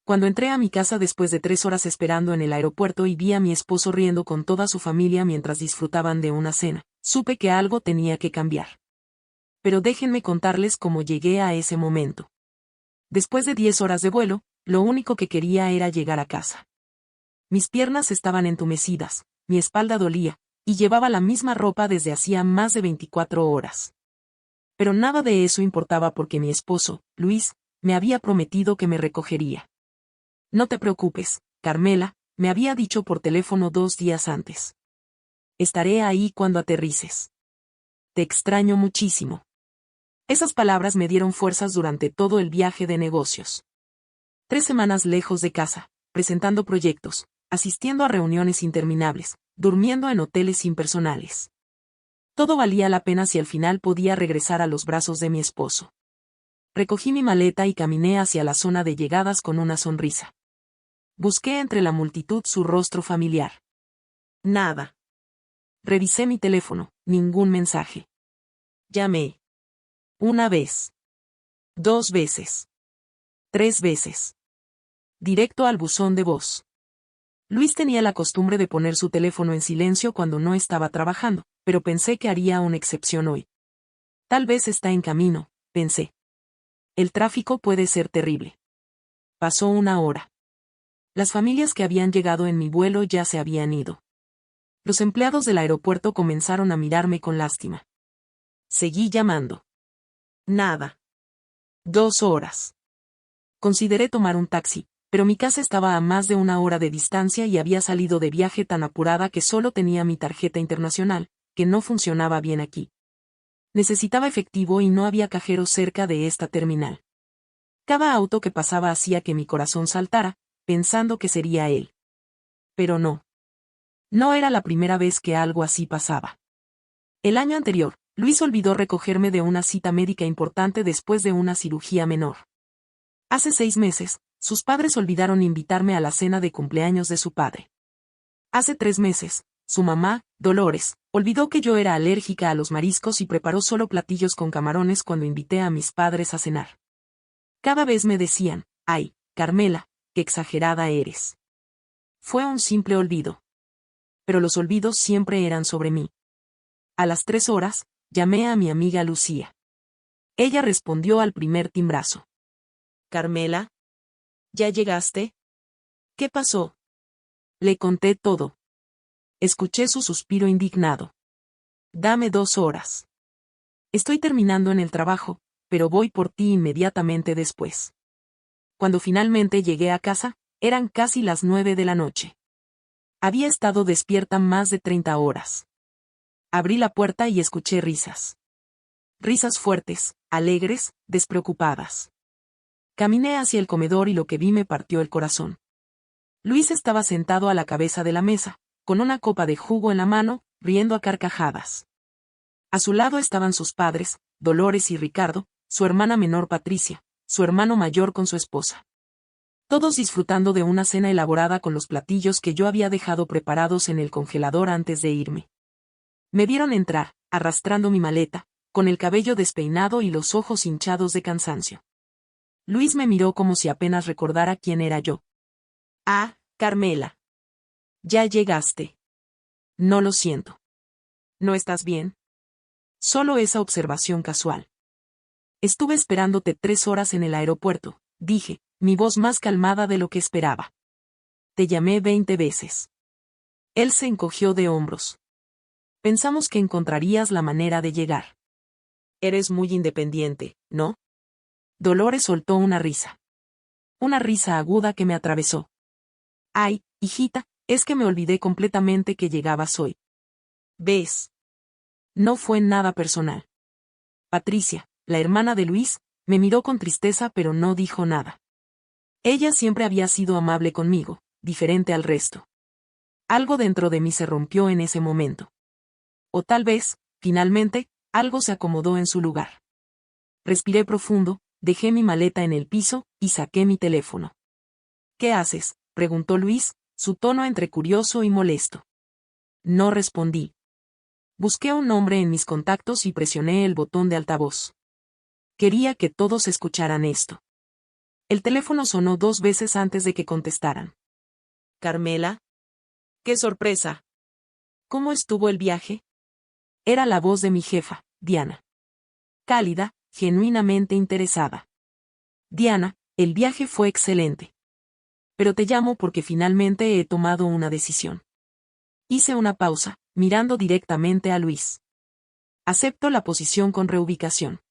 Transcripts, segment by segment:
Cuando entré a mi casa después de 3 horas esperando en el aeropuerto y vi a mi esposo riendo con toda su familia mientras disfrutaban de una cena, supe que algo tenía que cambiar. Pero déjenme contarles cómo llegué a ese momento. Después de 10 horas de vuelo, lo único que quería era llegar a casa. Mis piernas estaban entumecidas, mi espalda dolía, y llevaba la misma ropa desde hacía más de 24 horas. Pero nada de eso importaba porque mi esposo, Luis, me había prometido que me recogería. No te preocupes, Carmela, me había dicho por teléfono 2 días antes. Estaré ahí cuando aterrices. Te extraño muchísimo. Esas palabras me dieron fuerzas durante todo el viaje de negocios. 3 semanas lejos de casa, presentando proyectos, asistiendo a reuniones interminables, durmiendo en hoteles impersonales. Todo valía la pena si al final podía regresar a los brazos de mi esposo. Recogí mi maleta y caminé hacia la zona de llegadas con una sonrisa. Busqué entre la multitud su rostro familiar. Nada. Revisé mi teléfono, ningún mensaje. Llamé. 1 vez. 2 veces. 3 veces. Directo al buzón de voz. Luis tenía la costumbre de poner su teléfono en silencio cuando no estaba trabajando, pero pensé que haría una excepción hoy. Tal vez está en camino, pensé. El tráfico puede ser terrible. Pasó 1 hora. Las familias que habían llegado en mi vuelo ya se habían ido. Los empleados del aeropuerto comenzaron a mirarme con lástima. Seguí llamando. Nada. 2 horas. Consideré tomar un taxi, pero mi casa estaba a más de 1 hora de distancia y había salido de viaje tan apurada que solo tenía mi tarjeta internacional, que no funcionaba bien aquí. Necesitaba efectivo y no había cajero cerca de esta terminal. Cada auto que pasaba hacía que mi corazón saltara, pensando que sería él. Pero no. No era la primera vez que algo así pasaba. El año anterior, Luis olvidó recogerme de una cita médica importante después de una cirugía menor. Hace 6 meses, sus padres olvidaron invitarme a la cena de cumpleaños de su padre. Hace 3 meses, su mamá, Dolores, olvidó que yo era alérgica a los mariscos y preparó solo platillos con camarones cuando invité a mis padres a cenar. Cada vez me decían, ay, Carmela, qué exagerada eres. Fue un simple olvido. Pero los olvidos siempre eran sobre mí. A las 3 horas, llamé a mi amiga Lucía. Ella respondió al primer timbrazo. Carmela, ¿ya llegaste? ¿Qué pasó? Le conté todo. Escuché su suspiro indignado. Dame 2 horas. Estoy terminando en el trabajo, pero voy por ti inmediatamente después. Cuando finalmente llegué a casa, eran casi las 9 de la noche. Había estado despierta más de 30 horas. Abrí la puerta y escuché risas. Risas fuertes, alegres, despreocupadas. Caminé hacia el comedor y lo que vi me partió el corazón. Luis estaba sentado a la cabeza de la mesa, con una copa de jugo en la mano, riendo a carcajadas. A su lado estaban sus padres, Dolores y Ricardo, su hermana menor Patricia, su hermano mayor con su esposa. Todos disfrutando de una cena elaborada con los platillos que yo había dejado preparados en el congelador antes de irme. Me vieron entrar, arrastrando mi maleta, con el cabello despeinado y los ojos hinchados de cansancio. Luis me miró como si apenas recordara quién era yo. Ah, Carmela. Ya llegaste. No lo siento. ¿No estás bien? Solo esa observación casual. Estuve esperándote 3 horas en el aeropuerto, dije, mi voz más calmada de lo que esperaba. Te llamé 20 veces. Él se encogió de hombros. Pensamos que encontrarías la manera de llegar. Eres muy independiente, ¿no? Dolores soltó una risa. Una risa aguda que me atravesó. Ay, hijita, es que me olvidé completamente que llegabas hoy. ¿Ves? No fue nada personal. Patricia, la hermana de Luis, me miró con tristeza pero no dijo nada. Ella siempre había sido amable conmigo, diferente al resto. Algo dentro de mí se rompió en ese momento. O tal vez, finalmente, algo se acomodó en su lugar. Respiré profundo, dejé mi maleta en el piso, y saqué mi teléfono. ¿Qué haces?, preguntó Luis, su tono entre curioso y molesto. No respondí. Busqué un nombre en mis contactos y presioné el botón de altavoz. Quería que todos escucharan esto. El teléfono sonó 2 veces antes de que contestaran. Carmela. ¡Qué sorpresa! ¿Cómo estuvo el viaje? Era la voz de mi jefa, Diana. Cálida, genuinamente interesada. Diana, el viaje fue excelente. Pero te llamo porque finalmente he tomado una decisión. Hice una pausa, mirando directamente a Luis. Acepto la posición con reubicación.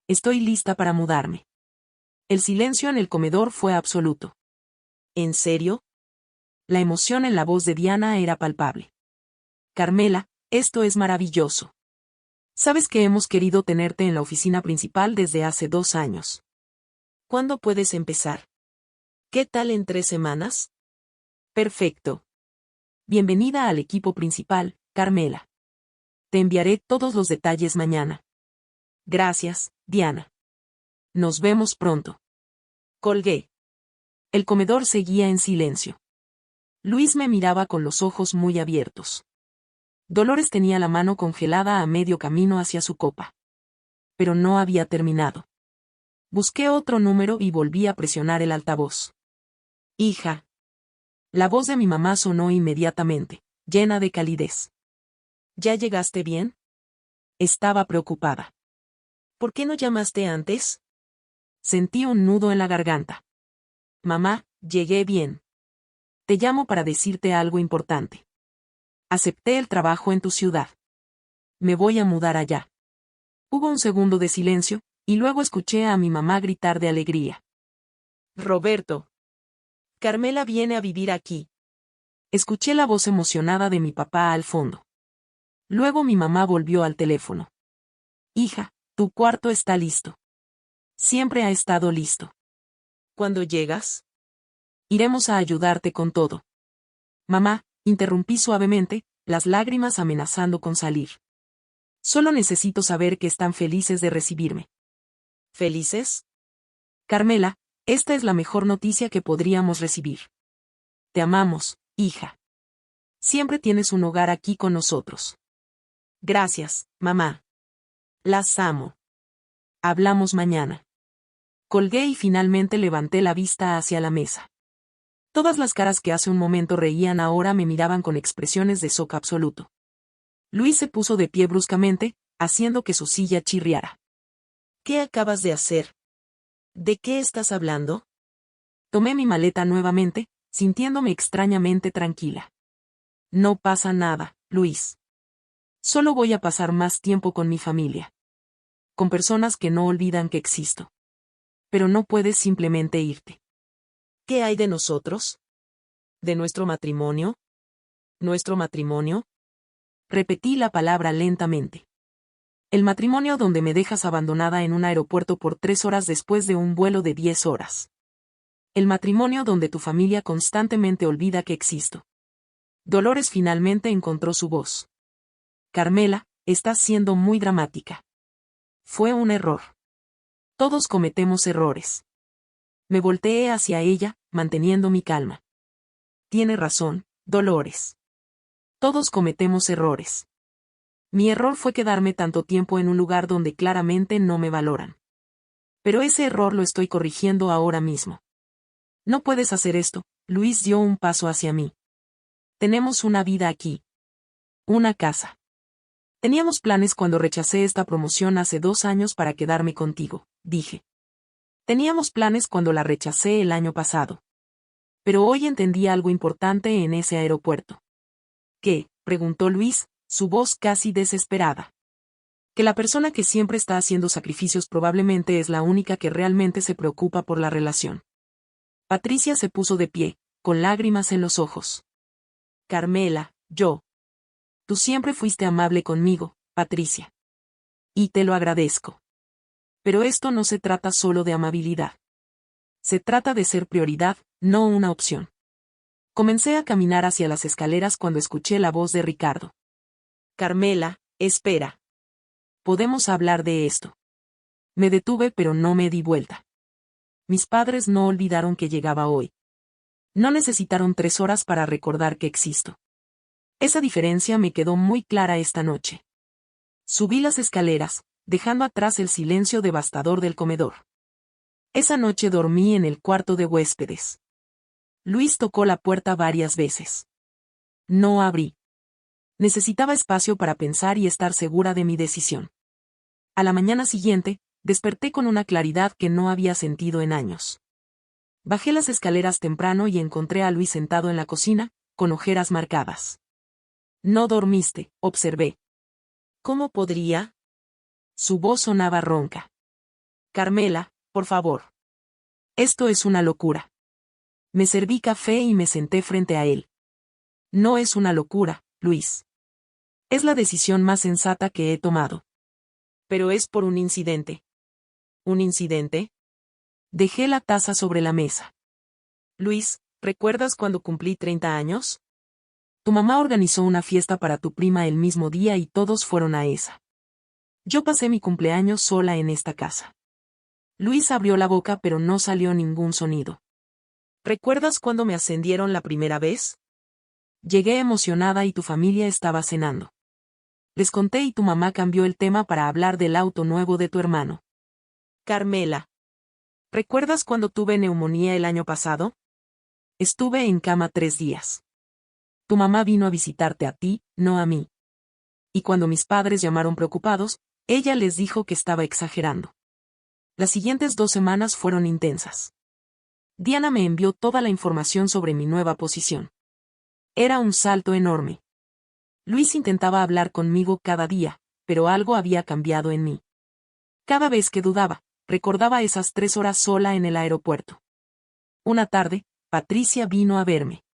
Estoy lista para mudarme. El silencio en el comedor fue absoluto. ¿En serio? La emoción en la voz de Diana era palpable. Carmela, esto es maravilloso. Sabes que hemos querido tenerte en la oficina principal desde hace 2 años. ¿Cuándo puedes empezar? ¿Qué tal en 3 semanas? Perfecto. Bienvenida al equipo principal, Carmela. Te enviaré todos los detalles mañana. Gracias, Diana. Nos vemos pronto. Colgué. El comedor seguía en silencio. Luis me miraba con los ojos muy abiertos. Dolores tenía la mano congelada a medio camino hacia su copa. Pero no había terminado. Busqué otro número y volví a presionar el altavoz. Hija. La voz de mi mamá sonó inmediatamente, llena de calidez. ¿Ya llegaste bien? Estaba preocupada. ¿Por qué no llamaste antes? Sentí un nudo en la garganta. Mamá, llegué bien. Te llamo para decirte algo importante. Acepté el trabajo en tu ciudad. Me voy a mudar allá. Hubo un segundo de silencio, y luego escuché a mi mamá gritar de alegría. Roberto. Carmela viene a vivir aquí. Escuché la voz emocionada de mi papá al fondo. Luego mi mamá volvió al teléfono. Hija, tu cuarto está listo. Siempre ha estado listo. ¿Cuándo llegas? Iremos a ayudarte con todo. Mamá, interrumpí suavemente, las lágrimas amenazando con salir. Solo necesito saber que están felices de recibirme. ¿Felices? Carmela, esta es la mejor noticia que podríamos recibir. Te amamos, hija. Siempre tienes un hogar aquí con nosotros. Gracias, mamá. Las amo. Hablamos mañana. Colgué y finalmente levanté la vista hacia la mesa. Todas las caras que hace un momento reían ahora me miraban con expresiones de shock absoluto. Luis se puso de pie bruscamente, haciendo que su silla chirriara. ¿Qué acabas de hacer? ¿De qué estás hablando? Tomé mi maleta nuevamente, sintiéndome extrañamente tranquila. No pasa nada, Luis. Solo voy a pasar más tiempo con mi familia. Con personas que no olvidan que existo. Pero no puedes simplemente irte. ¿Qué hay de nosotros? ¿De nuestro matrimonio? ¿Nuestro matrimonio? Repetí la palabra lentamente. El matrimonio donde me dejas abandonada en un aeropuerto por 3 horas después de un vuelo de 10 horas. El matrimonio donde tu familia constantemente olvida que existo. Dolores finalmente encontró su voz. Carmela, estás siendo muy dramática. Fue un error. Todos cometemos errores. Me volteé hacia ella, manteniendo mi calma. Tiene razón, Dolores. Todos cometemos errores. Mi error fue quedarme tanto tiempo en un lugar donde claramente no me valoran. Pero ese error lo estoy corrigiendo ahora mismo. No puedes hacer esto, Luis dio un paso hacia mí. Tenemos una vida aquí. Una casa. Teníamos planes cuando rechacé esta promoción hace 2 años para quedarme contigo, dije. Teníamos planes cuando la rechacé el año pasado. Pero hoy entendí algo importante en ese aeropuerto. ¿Qué?, preguntó Luis, su voz casi desesperada. Que la persona que siempre está haciendo sacrificios probablemente es la única que realmente se preocupa por la relación. Patricia se puso de pie, con lágrimas en los ojos. Carmela, tú siempre fuiste amable conmigo, Patricia. Y te lo agradezco. Pero esto no se trata solo de amabilidad. Se trata de ser prioridad, no una opción. Comencé a caminar hacia las escaleras cuando escuché la voz de Ricardo. Carmela, espera. Podemos hablar de esto. Me detuve pero no me di vuelta. Mis padres no olvidaron que llegaba hoy. No necesitaron 3 horas para recordar que existo. Esa diferencia me quedó muy clara esta noche. Subí las escaleras, dejando atrás el silencio devastador del comedor. Esa noche dormí en el cuarto de huéspedes. Luis tocó la puerta varias veces. No abrí. Necesitaba espacio para pensar y estar segura de mi decisión. A la mañana siguiente, desperté con una claridad que no había sentido en años. Bajé las escaleras temprano y encontré a Luis sentado en la cocina, con ojeras marcadas. No dormiste, observé. ¿Cómo podría? Su voz sonaba ronca. Carmela, por favor. Esto es una locura. Me serví café y me senté frente a él. No es una locura, Luis. Es la decisión más sensata que he tomado. Pero es por un incidente. ¿Un incidente? Dejé la taza sobre la mesa. Luis, ¿recuerdas cuando cumplí 30 años? Tu mamá organizó una fiesta para tu prima el mismo día y todos fueron a esa. Yo pasé mi cumpleaños sola en esta casa. Luis abrió la boca pero no salió ningún sonido. ¿Recuerdas cuando me ascendieron la primera vez? Llegué emocionada y tu familia estaba cenando. Les conté y tu mamá cambió el tema para hablar del auto nuevo de tu hermano. Carmela. ¿Recuerdas cuando tuve neumonía el año pasado? Estuve en cama 3 días. Tu mamá vino a visitarte a ti, no a mí. Y cuando mis padres llamaron preocupados, ella les dijo que estaba exagerando. Las siguientes 2 semanas fueron intensas. Diana me envió toda la información sobre mi nueva posición. Era un salto enorme. Luis intentaba hablar conmigo cada día, pero algo había cambiado en mí. Cada vez que dudaba, recordaba esas 3 horas sola en el aeropuerto. Una tarde, Patricia vino a verme.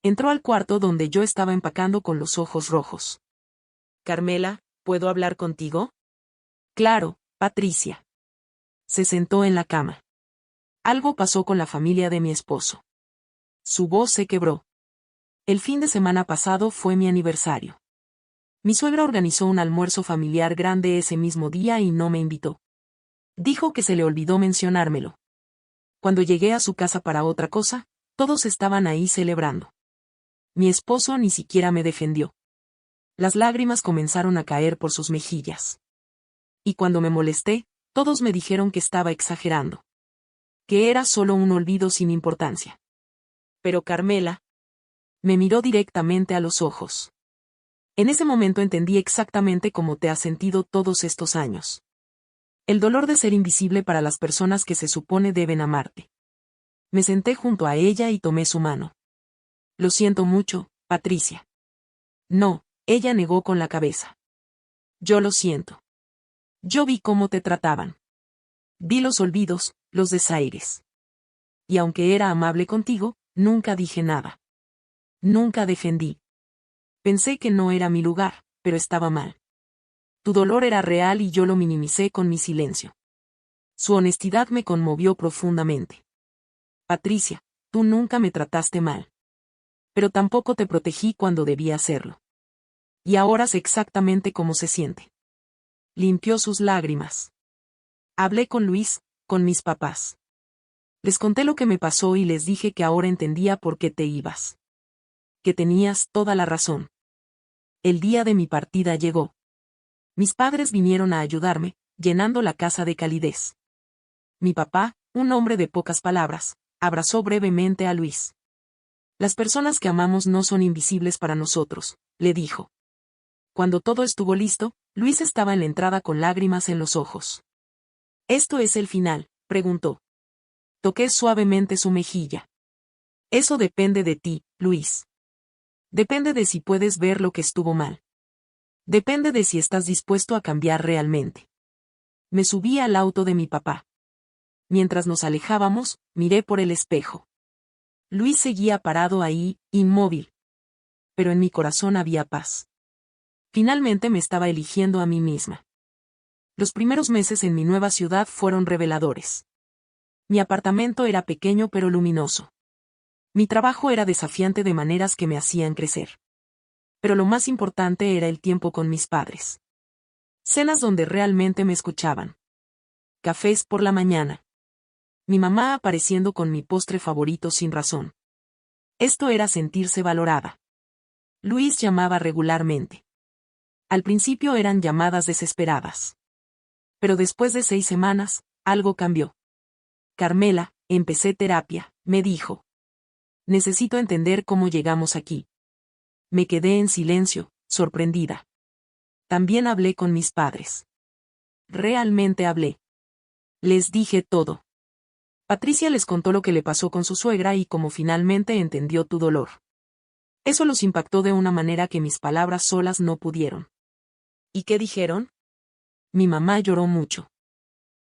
Entró al cuarto donde yo estaba empacando con los ojos rojos. Carmela, ¿puedo hablar contigo? Claro, Patricia. Se sentó en la cama. Algo pasó con la familia de mi esposo. Su voz se quebró. El fin de semana pasado fue mi aniversario. Mi suegra organizó un almuerzo familiar grande ese mismo día y no me invitó. Dijo que se le olvidó mencionármelo. Cuando llegué a su casa para otra cosa, todos estaban ahí celebrando. Mi esposo ni siquiera me defendió. Las lágrimas comenzaron a caer por sus mejillas. Y cuando me molesté, todos me dijeron que estaba exagerando. Que era solo un olvido sin importancia. Pero Carmela, me miró directamente a los ojos. En ese momento entendí exactamente cómo te has sentido todos estos años. El dolor de ser invisible para las personas que se supone deben amarte. Me senté junto a ella y tomé su mano. Lo siento mucho, Patricia. No, ella negó con la cabeza. Yo lo siento. Yo vi cómo te trataban. Vi los olvidos, los desaires. Y aunque era amable contigo, nunca dije nada. Nunca defendí. Pensé que no era mi lugar, pero estaba mal. Tu dolor era real y yo lo minimicé con mi silencio. Su honestidad me conmovió profundamente. Patricia, tú nunca me trataste mal. Pero tampoco te protegí cuando debía hacerlo. Y ahora sé exactamente cómo se siente. Limpió sus lágrimas. Hablé con Luis, con mis papás. Les conté lo que me pasó y les dije que ahora entendía por qué te ibas. Que tenías toda la razón. El día de mi partida llegó. Mis padres vinieron a ayudarme, llenando la casa de calidez. Mi papá, un hombre de pocas palabras, abrazó brevemente a Luis. Las personas que amamos no son invisibles para nosotros, le dijo. Cuando todo estuvo listo, Luis estaba en la entrada con lágrimas en los ojos. ¿Esto es el final?, preguntó. Toqué suavemente su mejilla. Eso depende de ti, Luis. Depende de si puedes ver lo que estuvo mal. Depende de si estás dispuesto a cambiar realmente. Me subí al auto de mi papá. Mientras nos alejábamos, miré por el espejo. Luis seguía parado ahí, inmóvil. Pero en mi corazón había paz. Finalmente me estaba eligiendo a mí misma. Los primeros meses en mi nueva ciudad fueron reveladores. Mi apartamento era pequeño pero luminoso. Mi trabajo era desafiante de maneras que me hacían crecer. Pero lo más importante era el tiempo con mis padres. Cenas donde realmente me escuchaban. Cafés por la mañana. Mi mamá apareciendo con mi postre favorito sin razón. Esto era sentirse valorada. Luis llamaba regularmente. Al principio eran llamadas desesperadas. Pero después de 6 semanas, algo cambió. Carmela, empecé terapia, me dijo. Necesito entender cómo llegamos aquí. Me quedé en silencio, sorprendida. También hablé con mis padres. Realmente hablé. Les dije todo. Patricia les contó lo que le pasó con su suegra y cómo finalmente entendió tu dolor. Eso los impactó de una manera que mis palabras solas no pudieron. ¿Y qué dijeron? Mi mamá lloró mucho.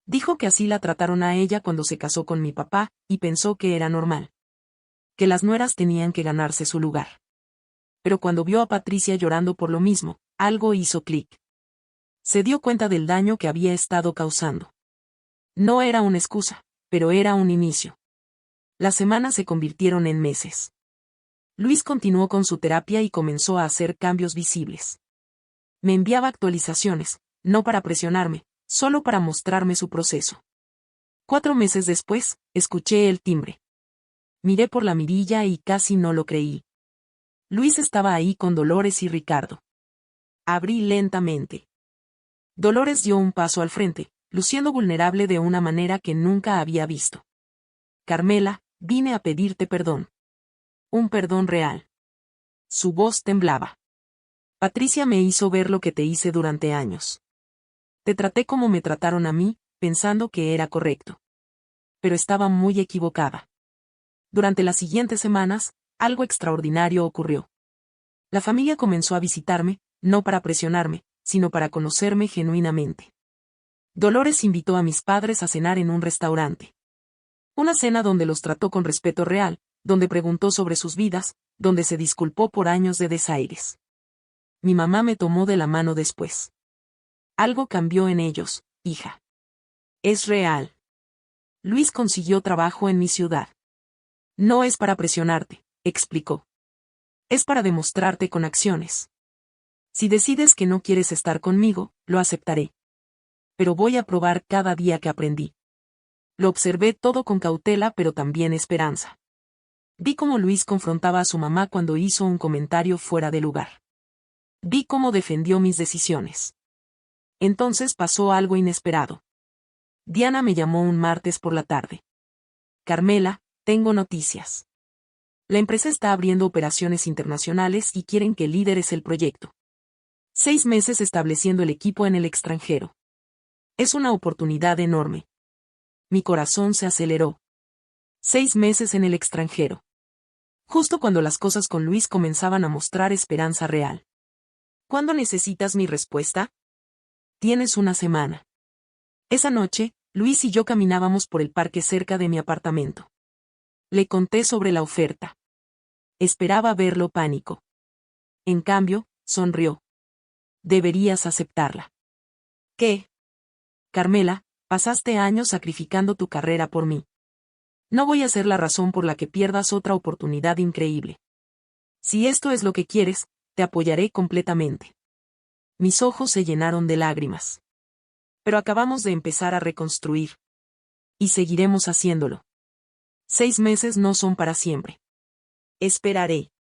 Dijo que así la trataron a ella cuando se casó con mi papá, y pensó que era normal. Que las nueras tenían que ganarse su lugar. Pero cuando vio a Patricia llorando por lo mismo, algo hizo clic. Se dio cuenta del daño que había estado causando. No era una excusa, pero era un inicio. Las semanas se convirtieron en meses. Luis continuó con su terapia y comenzó a hacer cambios visibles. Me enviaba actualizaciones, no para presionarme, solo para mostrarme su proceso. 4 meses después, escuché el timbre. Miré por la mirilla y casi no lo creí. Luis estaba ahí con Dolores y Ricardo. Abrí lentamente. Dolores dio un paso al frente, luciendo vulnerable de una manera que nunca había visto. Carmela, vine a pedirte perdón. Un perdón real. Su voz temblaba. Patricia me hizo ver lo que te hice durante años. Te traté como me trataron a mí, pensando que era correcto. Pero estaba muy equivocada. Durante las siguientes semanas, algo extraordinario ocurrió. La familia comenzó a visitarme, no para presionarme, sino para conocerme genuinamente. Dolores invitó a mis padres a cenar en un restaurante. Una cena donde los trató con respeto real, donde preguntó sobre sus vidas, donde se disculpó por años de desaires. Mi mamá me tomó de la mano después. Algo cambió en ellos, hija. Es real. Luis consiguió trabajo en mi ciudad. No es para presionarte, explicó. Es para demostrarte con acciones. Si decides que no quieres estar conmigo, lo aceptaré. Pero voy a probar cada día que aprendí. Lo observé todo con cautela pero también esperanza. Vi cómo Luis confrontaba a su mamá cuando hizo un comentario fuera de lugar. Vi cómo defendió mis decisiones. Entonces pasó algo inesperado. Diana me llamó un martes por la tarde. Carmela, tengo noticias. La empresa está abriendo operaciones internacionales y quieren que lideres el proyecto. 6 meses estableciendo el equipo en el extranjero. Es una oportunidad enorme. Mi corazón se aceleró. 6 meses en el extranjero. Justo cuando las cosas con Luis comenzaban a mostrar esperanza real. ¿Cuándo necesitas mi respuesta? Tienes una semana. Esa noche, Luis y yo caminábamos por el parque cerca de mi apartamento. Le conté sobre la oferta. Esperaba verlo pánico. En cambio, sonrió. Deberías aceptarla. ¿Qué? Carmela, pasaste años sacrificando tu carrera por mí. No voy a ser la razón por la que pierdas otra oportunidad increíble. Si esto es lo que quieres, te apoyaré completamente. Mis ojos se llenaron de lágrimas. Pero acabamos de empezar a reconstruir. Y seguiremos haciéndolo. 6 meses no son para siempre. Esperaré.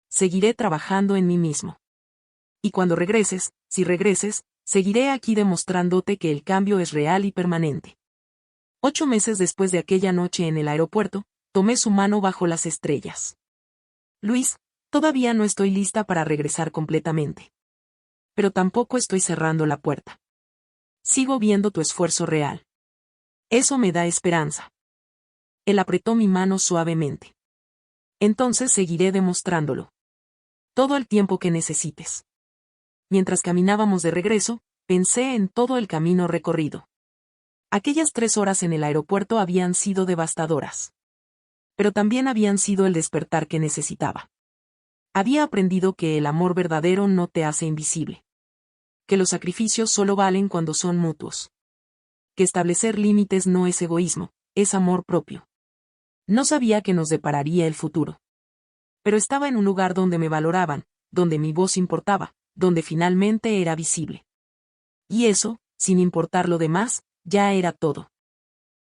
Seguiré trabajando en mí mismo. Y cuando regreses, si regreses, seguiré aquí demostrándote que el cambio es real y permanente. 8 meses después de aquella noche en el aeropuerto, tomé su mano bajo las estrellas. Luis, todavía no estoy lista para regresar completamente. Pero tampoco estoy cerrando la puerta. Sigo viendo tu esfuerzo real. Eso me da esperanza. Él apretó mi mano suavemente. Entonces seguiré demostrándolo. Todo el tiempo que necesites. Mientras caminábamos de regreso, pensé en todo el camino recorrido. Aquellas 3 horas en el aeropuerto habían sido devastadoras. Pero también habían sido el despertar que necesitaba. Había aprendido que el amor verdadero no te hace invisible. Que los sacrificios solo valen cuando son mutuos. Que establecer límites no es egoísmo, es amor propio. No sabía que nos depararía el futuro. Pero estaba en un lugar donde me valoraban, donde mi voz importaba, donde finalmente era visible. Y eso, sin importar lo demás, ya era todo.